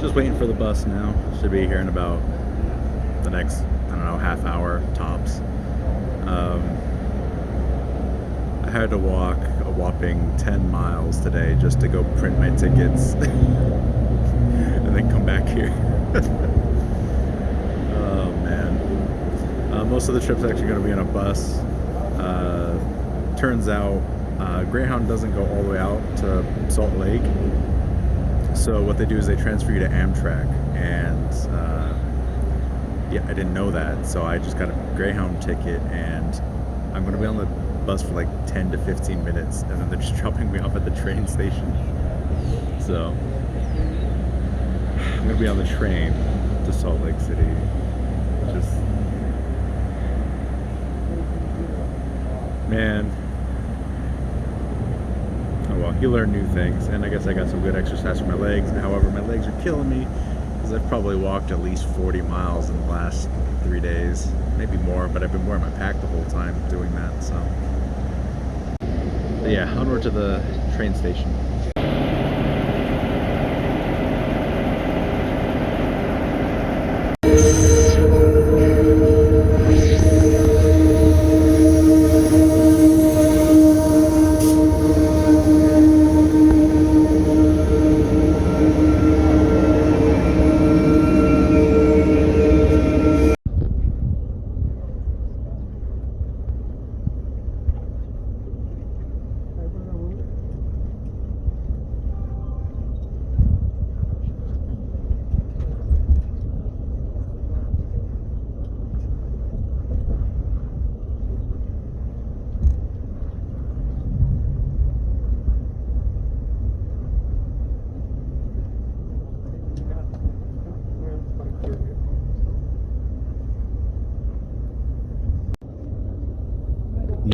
Just waiting for the bus now. Should be here in about the next, I don't know, half hour tops. I had to walk a whopping 10 miles today just to go print my tickets and then come back here. Oh man. Most of the trip's actually going to be on a bus. Turns out Greyhound doesn't go all the way out to Salt Lake. So what they do is they transfer you to Amtrak, and yeah, I didn't know that, so I just got a Greyhound ticket, and I'm going to be on the bus for like 10 to 15 minutes, and then they're just dropping me off at the train station. So I'm going to be on the train to Salt Lake City. Just, man. Oh well, you learn new things, and I guess I got some good exercise for my legs. However, my legs are killing me because I've probably walked at least 40 miles in the last 3 days, maybe more, but I've been wearing my pack the whole time doing that. So but yeah, onward to the train station.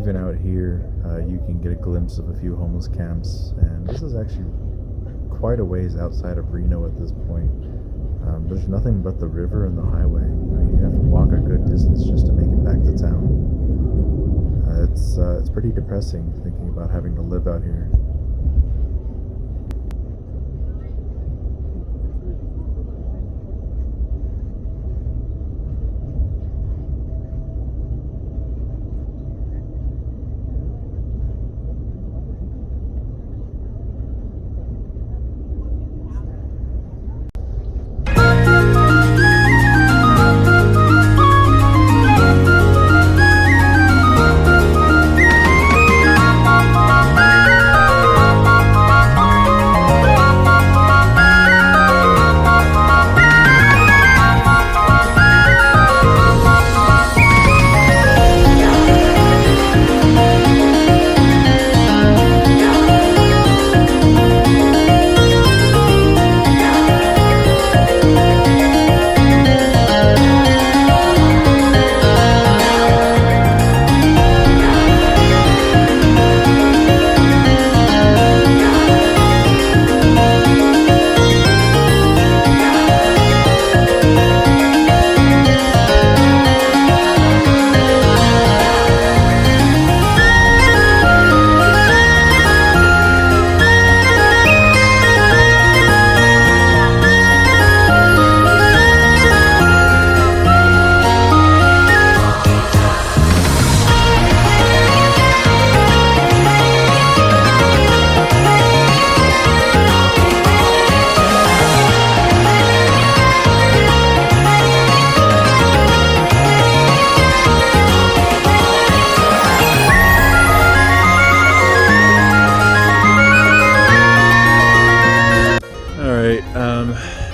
Even out here, you can get a glimpse of a few homeless camps, and this is actually quite a ways outside of Reno at this point. There's nothing but the river and the highway. You have to walk a good distance just to make it back to town. It's pretty depressing thinking about having to live out here.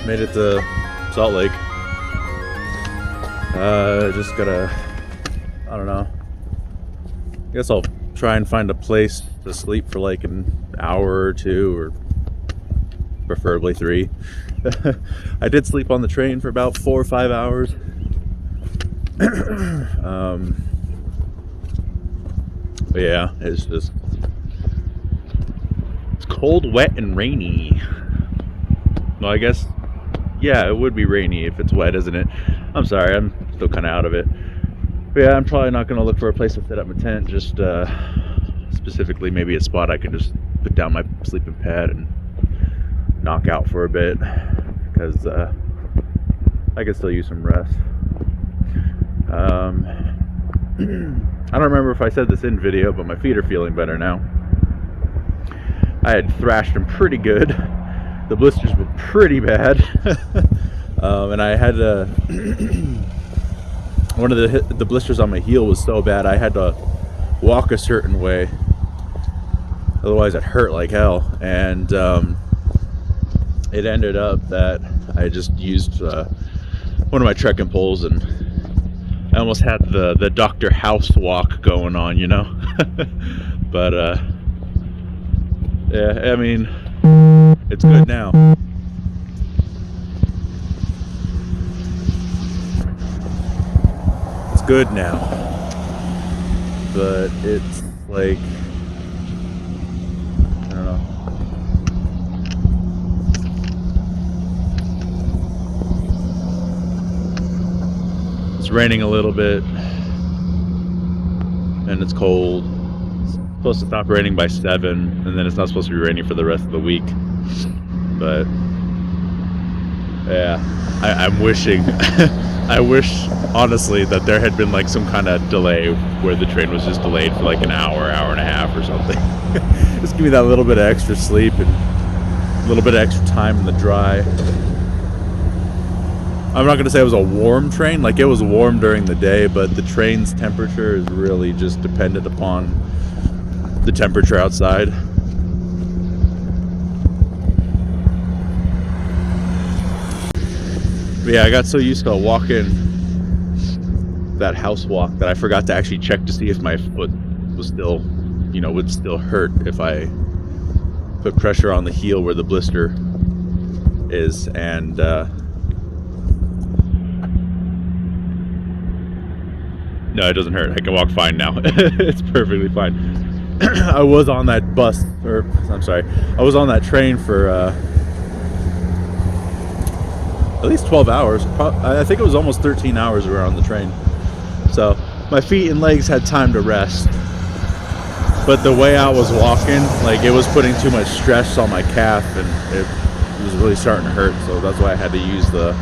Made it to Salt Lake. Just gotta, I don't know. I guess I'll try and find a place to sleep for like an hour or two, or preferably 3. I did sleep on the train for about 4 or 5 hours. But yeah, it's cold, wet, and rainy. Well, I guess, yeah, it would be rainy if it's wet, isn't it? I'm sorry, I'm still kind of out of it. But yeah, I'm probably not going to look for a place to set up my tent, just specifically maybe a spot I can just put down my sleeping pad and knock out for a bit. because I could still use some rest. I don't remember if I said this in video, but my feet are feeling better now. I had thrashed them pretty good. The blisters were pretty bad. And I had one of the blisters on my heel was so bad I had to walk a certain way, otherwise it hurt like hell. And it ended up that I just used one of my trekking poles, and I almost had the Dr. House walk going on, you know. But yeah, I mean, it's good now. It's good now, but it's like, I don't know. It's raining a little bit, and it's cold. It's supposed to stop raining by 7, and then it's not supposed to be raining for the rest of the week. But yeah, I'm wishing I wish honestly that there had been like some kind of delay where the train was just delayed for like an hour and a half or something. Just give me that little bit of extra sleep and a little bit of extra time in the dry. I'm not going to say it was a warm train. Like, it was warm during the day, but the train's temperature is really just dependent upon the temperature outside. But yeah, I got so used to walking that house walk that I forgot to actually check to see if my foot was still, you know, would still hurt if I put pressure on the heel where the blister is. And no, it doesn't hurt. I can walk fine now. It's perfectly fine. I was on that bus, or I'm sorry, I was on that train for at least 12 hours. I think it was almost 13 hours we were on the train. So my feet and legs had time to rest. But the way I was walking, like, it was putting too much stress on my calf, and it was really starting to hurt. So that's why I had to use the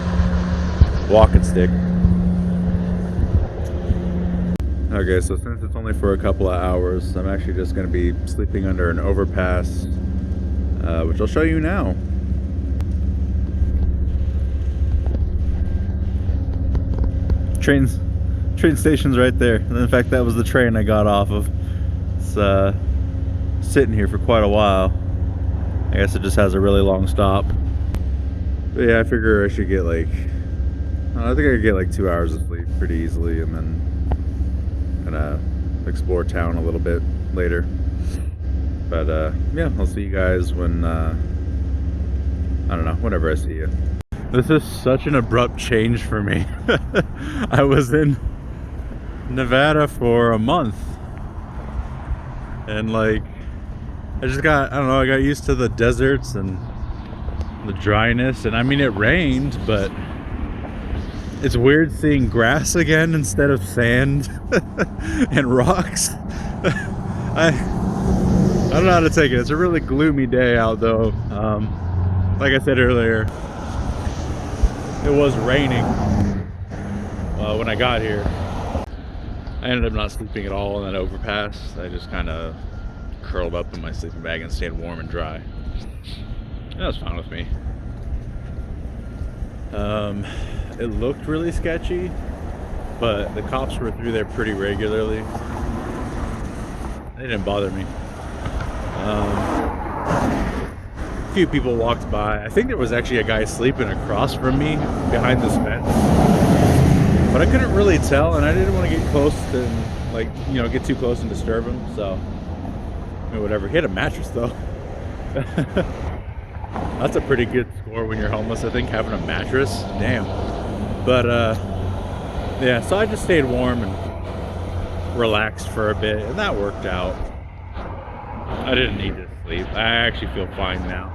walking stick. Okay, so since it's only for a couple of hours, I'm actually just going to be sleeping under an overpass, which I'll show you now. Train station's right there. And in fact, that was the train I got off of. It's sitting here for quite a while. I guess it just has a really long stop. But yeah, I figure I should get like, I think I could get like 2 hours of sleep pretty easily, and then gonna explore town a little bit later. But yeah, I'll see you guys when I don't know, whenever I see you. This is such an abrupt change for me. I was in Nevada for a month, and like, I just got, I don't know, I got used to the deserts and the dryness. And I mean, it rained, but it's weird seeing grass again instead of sand and rocks. I don't know how to take it. It's a really gloomy day out though. Like I said earlier, it was raining when I got here. I ended up not sleeping at all in that overpass. I just kind of curled up in my sleeping bag and stayed warm and dry. That was fine with me. It looked really sketchy, but the cops were through there pretty regularly. They didn't bother me. A few people walked by. I think there was actually a guy sleeping across from me behind this fence, but I couldn't really tell, and I didn't want to get close and, like, you know, get too close and disturb him. So, I mean, whatever. He had a mattress though. That's a pretty good score when you're homeless, I think, having a mattress. Damn. But yeah, so I just stayed warm and relaxed for a bit, and that worked out. I didn't need to sleep. I actually feel fine now.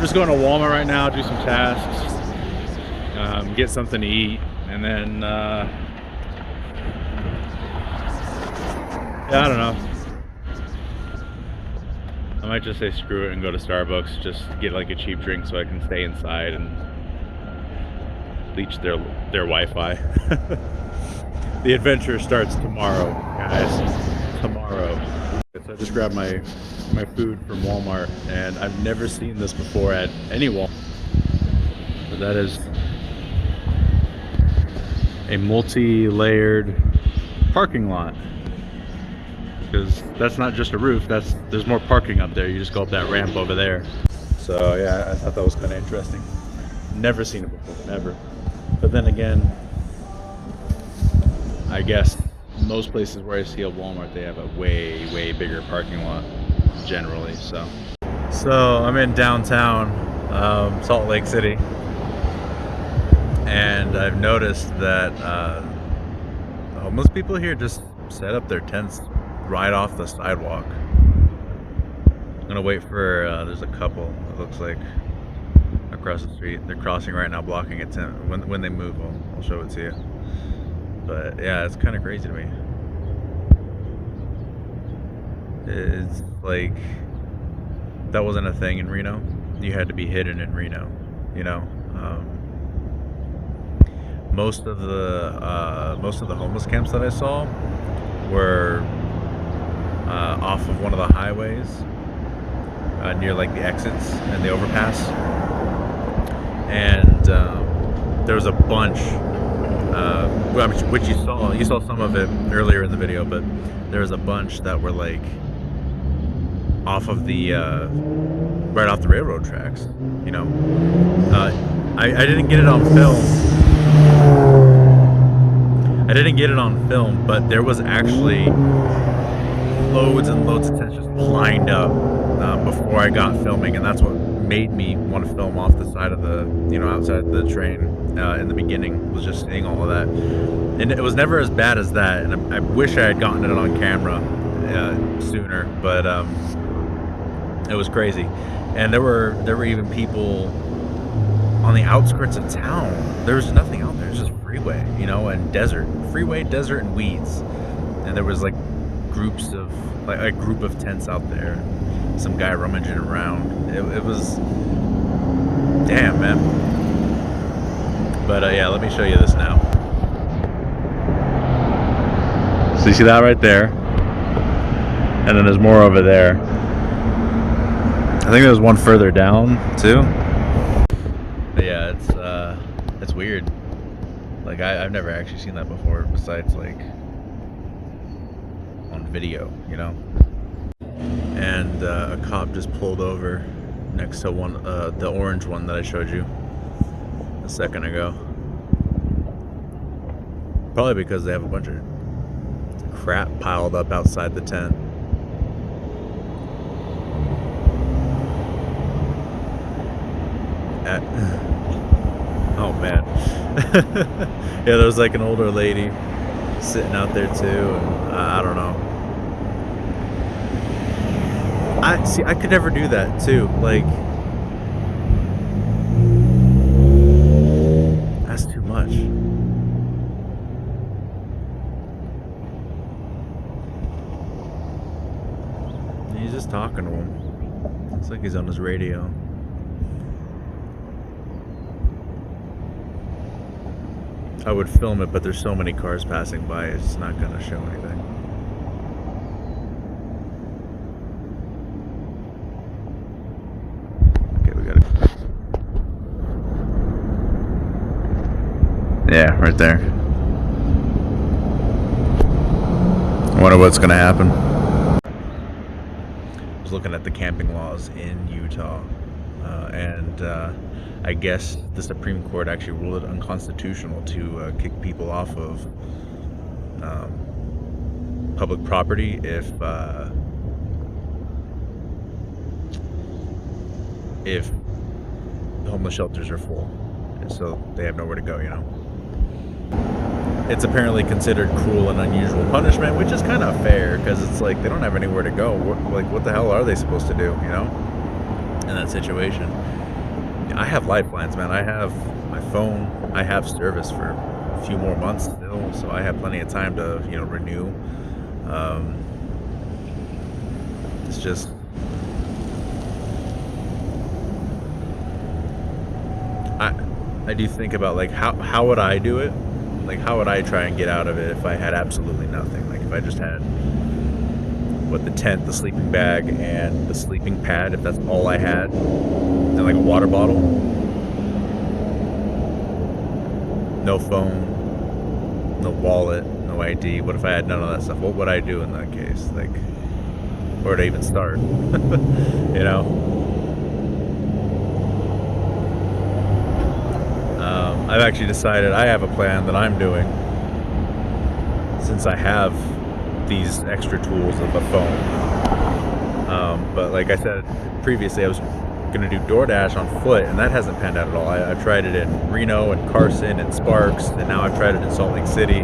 Just going to Walmart right now, do some tasks, get something to eat, and then yeah, I don't know. I might just say screw it and go to Starbucks, just get like a cheap drink so I can stay inside and leech their Wi-Fi. The adventure starts tomorrow, guys. Tomorrow. So I just grabbed my food from Walmart, and I've never seen this before at any Walmart. But that is a multi-layered parking lot. Because that's not just a roof, there's more parking up there. You just go up that ramp over there. So yeah, I thought that was kind of interesting. Never seen it before, never. But then again, I guess most places where I see a Walmart, they have a way bigger parking lot generally. So I'm in downtown Salt Lake City, and I've noticed that homeless people here just set up their tents right off the sidewalk. I'm gonna wait for there's a couple, it looks like, across the street. They're crossing right now, blocking a tent. When they move, I'll show it to you. But yeah, it's kind of crazy to me. It's like that wasn't a thing in Reno. You had to be hidden in Reno, you know. Most of the homeless camps that I saw were off of one of the highways near like the exits and the overpass, and there was a bunch, which you saw some of it earlier in the video, but there was a bunch that were like off of the right off the railroad tracks, you know. I didn't get it on film. I didn't get it on film, but there was actually loads and loads of tents just lined up before I got filming, and that's what made me want to film off the side of the, you know, outside the train in the beginning, was just seeing all of that. And it was never as bad as that, and I wish I had gotten it on camera sooner, but it was crazy. And there were even people on the outskirts of town. There was nothing out there. It was just freeway, you know, and desert. Freeway, desert, and weeds. And there was like groups of, like a group of tents out there. Some guy rummaging around. It was, damn, man. But yeah, let me show you this now. So you see that right there? And then there's more over there. I think there's one further down too. But yeah, it's weird. Like I've never actually seen that before, besides like on video, you know. And a cop just pulled over next to one, the orange one that I showed you a second ago. Probably because they have a bunch of crap piled up outside the tent. Oh man. Yeah, there was like an older lady sitting out there too, and I don't know. I could never do that too. Like, that's too much. And he's just talking to him. It's like he's on his radio. I would film it, but there's so many cars passing by, it's not gonna show anything. Okay, we got it. Yeah, right there. I wonder what's gonna happen. I was looking at the camping laws in Utah, and I guess the Supreme Court actually ruled it unconstitutional to kick people off of public property if the homeless shelters are full, and so they have nowhere to go, you know. It's apparently considered cruel and unusual punishment, which is kind of fair, because it's like they don't have anywhere to go. What the hell are they supposed to do, you know, in that situation? I have lifelines, man. I have my phone. I have service for a few more months still, so I have plenty of time to, you know, renew. It's just, I I do think about like how would I do it? Like how would I try and get out of it if I had absolutely nothing? Like if I just had what the tent, the sleeping bag, and the sleeping pad, if that's all I had, and like a water bottle, no phone, no wallet, no ID. What if I had none of that stuff? What would I do in that case? Like, where to even start? You know? I've actually decided I have a plan that I'm doing since I have these extra tools of a phone. But like I said previously, I was gonna do DoorDash on foot, and that hasn't panned out at all. I've tried it in Reno and Carson and Sparks, and now I've tried it in Salt Lake City.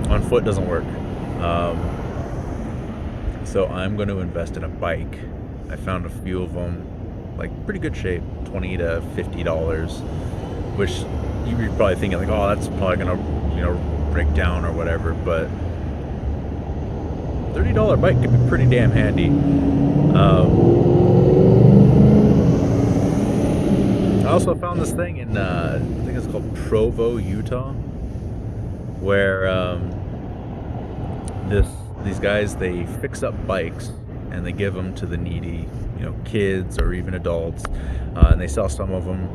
On foot doesn't work. So I'm going to invest in a bike. I found a few of them, like pretty good shape, $20 to $50, which you're probably thinking like, oh, that's probably gonna, break down or whatever. But $30 bike can be pretty damn handy. I also found this thing in, I think it's called Provo, Utah, where these guys, they fix up bikes and they give them to the needy, kids or even adults, and they sell some of them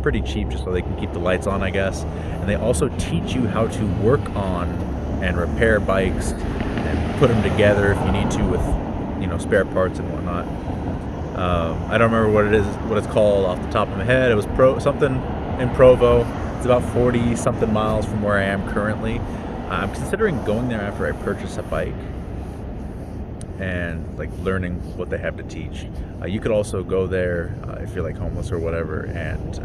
pretty cheap just so they can keep the lights on, I guess. And they also teach you how to work on and repair bikes and put them together if you need to with spare parts and whatnot. I don't remember what it's called off the top of my head. It was something in Provo. It's about 40 something miles from where I am currently. I'm considering going there after I purchase a bike and like learning what they have to teach. You could also go there if you're like homeless or whatever, and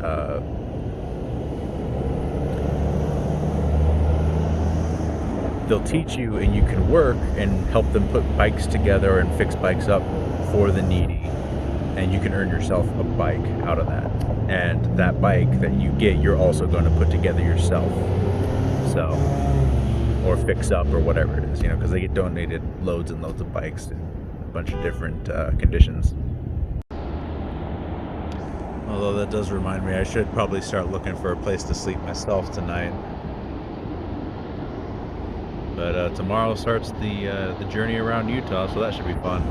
they'll teach you, and you can work and help them put bikes together and fix bikes up for the needy, and you can earn yourself a bike out of that. And that bike that you get, you're also going to put together yourself, or fix up or whatever it is, because they get donated loads and loads of bikes in a bunch of different conditions. Although that does remind me, I should probably start looking for a place to sleep myself tonight. But tomorrow starts the journey around Utah, so that should be fun.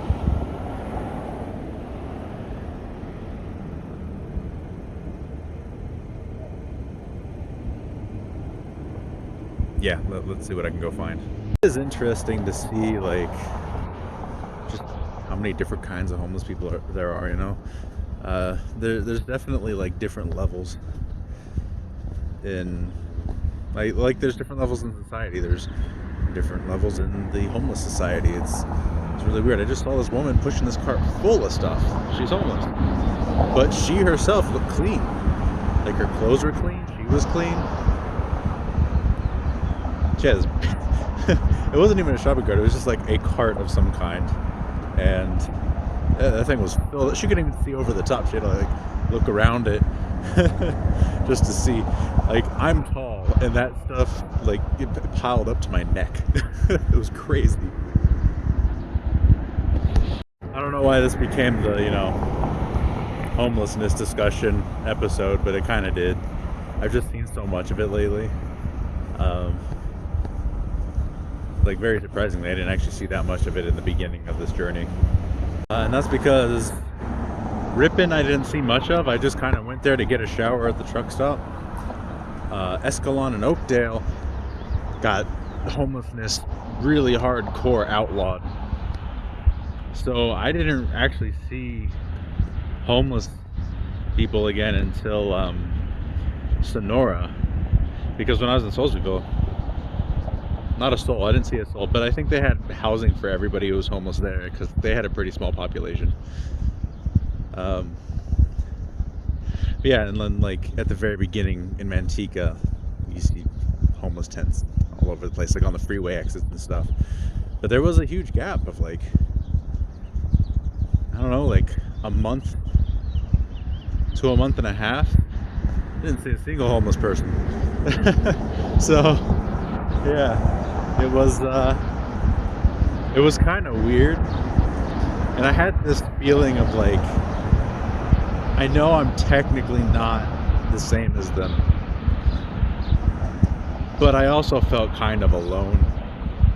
Yeah, let's see what I can go find. It is interesting to see like just how many different kinds of homeless people there are. There's definitely like different levels in like there's different levels in society. There's different levels in the homeless society. It's really weird. I just saw this woman pushing this cart full of stuff. She's homeless, but she herself looked clean. Like her clothes were clean. She was clean. She had this, it wasn't even a shopping cart. It was just like a cart of some kind, and that thing was filled. She couldn't even see over the top. She had to like look around it just to see. Like, I'm tall, and that stuff like it piled up to my neck. It was crazy. I don't know why this became the homelessness discussion episode, but it kind of did. I've just seen so much of it lately. Like, very surprisingly, I didn't actually see that much of it in the beginning of this journey. And that's because Ripon I didn't see much of. I just kind of went there to get a shower at the truck stop. Escalon and Oakdale got homelessness really hardcore outlawed. So I didn't actually see homeless people again until Sonora. Because when I was in Soulsville, not a soul. I didn't see a soul, but I think they had housing for everybody who was homeless there because they had a pretty small population. Yeah, and then like at the very beginning in Manteca, you see homeless tents all over the place, like on the freeway exits and stuff. But there was a huge gap of like, I don't know, like a month to a month and a half. I didn't see a single homeless person. So yeah. It was kind of weird, and I had this feeling of like, I know I'm technically not the same as them. But I also felt kind of alone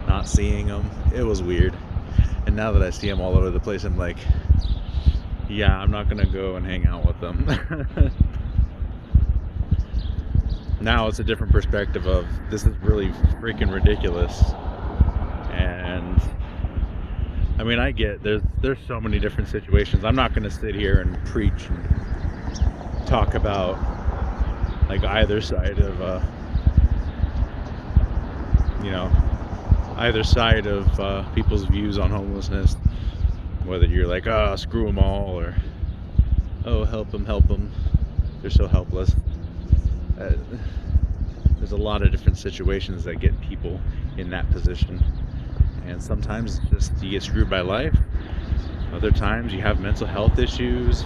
not seeing them. It was weird. And now that I see them all over the place, I'm like, yeah, I'm not gonna go and hang out with them. Now it's a different perspective of, this is really freaking ridiculous. And I mean, I get there's so many different situations. I'm not gonna sit here and preach and talk about like either side of either side of people's views on homelessness, whether you're like, oh, screw them all, or oh, help them, they're so helpless. There's a lot of different situations that get people in that position, and sometimes it's just you get screwed by life. Other times you have mental health issues.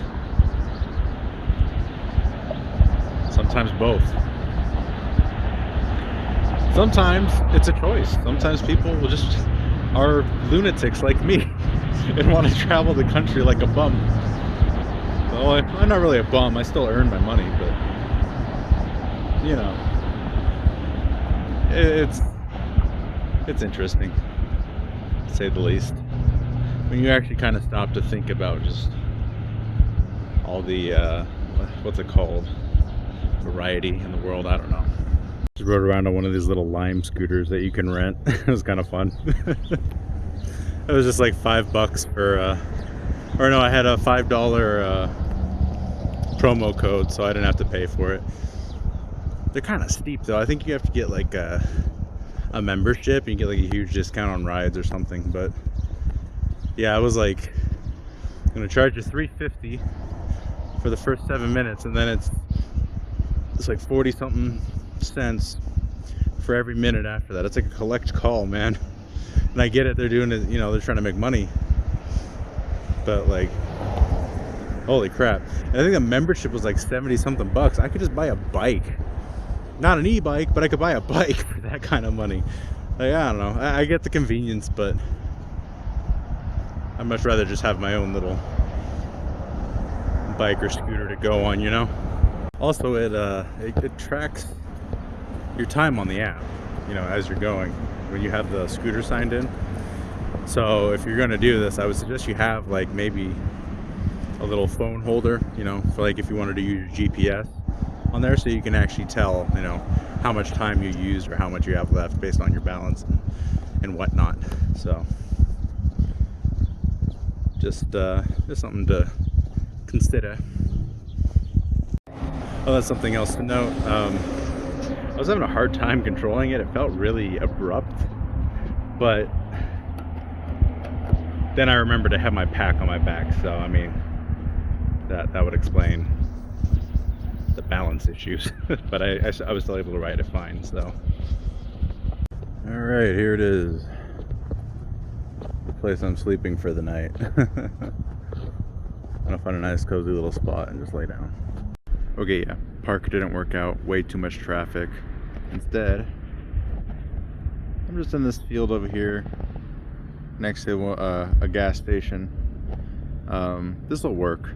Sometimes both. Sometimes it's a choice. Sometimes people will just are lunatics like me and want to travel the country like a bum. Well, I'm not really a bum. I still earn my money, but it's interesting, to say the least, when you actually kind of stop to think about just all the what's it called, variety in the world. I don't know. Just rode around on one of these little Lime scooters that you can rent. It was kind of fun. It was just like $5 for or no, I had a $5 promo code, so I didn't have to pay for it. They're kind of steep though. I think you have to get like a membership. You get like a huge discount on rides or something. But yeah, I was like, I'm gonna charge you $3.50 for the first 7 minutes, and then it's like 40 something cents for every minute after that. It's like a collect call, man. And I get it, they're doing it, they're trying to make money, but like, holy crap. And I think the membership was like 70 something bucks. I could just buy a bike, not an e-bike, but I could buy a bike for that kind of money. Like, I don't know, I get the convenience, but I'd much rather just have my own little bike or scooter to go on, Also, it tracks your time on the app, as you're going, when you have the scooter signed in. So if you're going to do this, I would suggest you have like maybe a little phone holder, for like if you wanted to use your GPS on there, so you can actually tell, how much time you used or how much you have left based on your balance and whatnot. So just something to consider. Oh, that's something else to note. I was having a hard time controlling it. It felt really abrupt, but then I remembered to have my pack on my back, so I mean, that would explain the balance issues. But I was still able to ride it fine. So, all right, here it is, the place I'm sleeping for the night. I'm gonna find a nice cozy little spot and just lay down. Okay, yeah, park didn't work out, way too much traffic. Instead, I'm just in this field over here next to a gas station. This will work.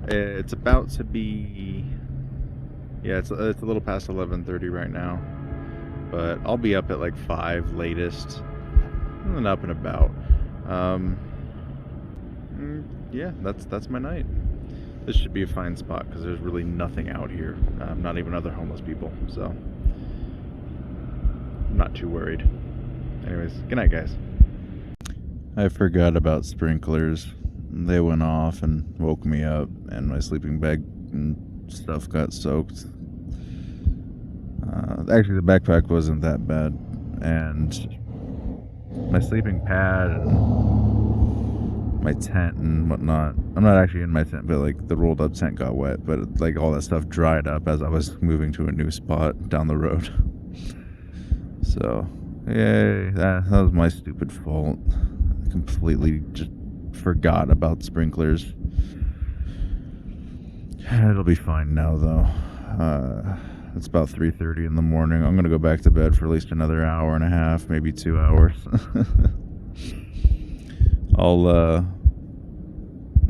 It's about to be, yeah, it's a little past 11:30 right now, but I'll be up at like 5 latest, and then up and about. Yeah, that's my night. This should be a fine spot because there's really nothing out here, not even other homeless people, so I'm not too worried. Anyways, good night, guys. I forgot about sprinklers. They went off and woke me up, and my sleeping bag and stuff got soaked. Actually, the backpack wasn't that bad, and my sleeping pad and my tent and whatnot. I'm not actually in my tent, but like the rolled up tent got wet, but like all that stuff dried up as I was moving to a new spot down the road. So, yay, that was my stupid fault. I completely just forgot about sprinklers. It'll be fine now though. It's about 3:30 in the morning. I'm gonna go back to bed for at least another hour and a half, maybe 2 hours. I'll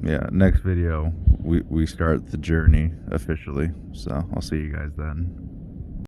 yeah, next video we start the journey officially. So I'll see you guys then.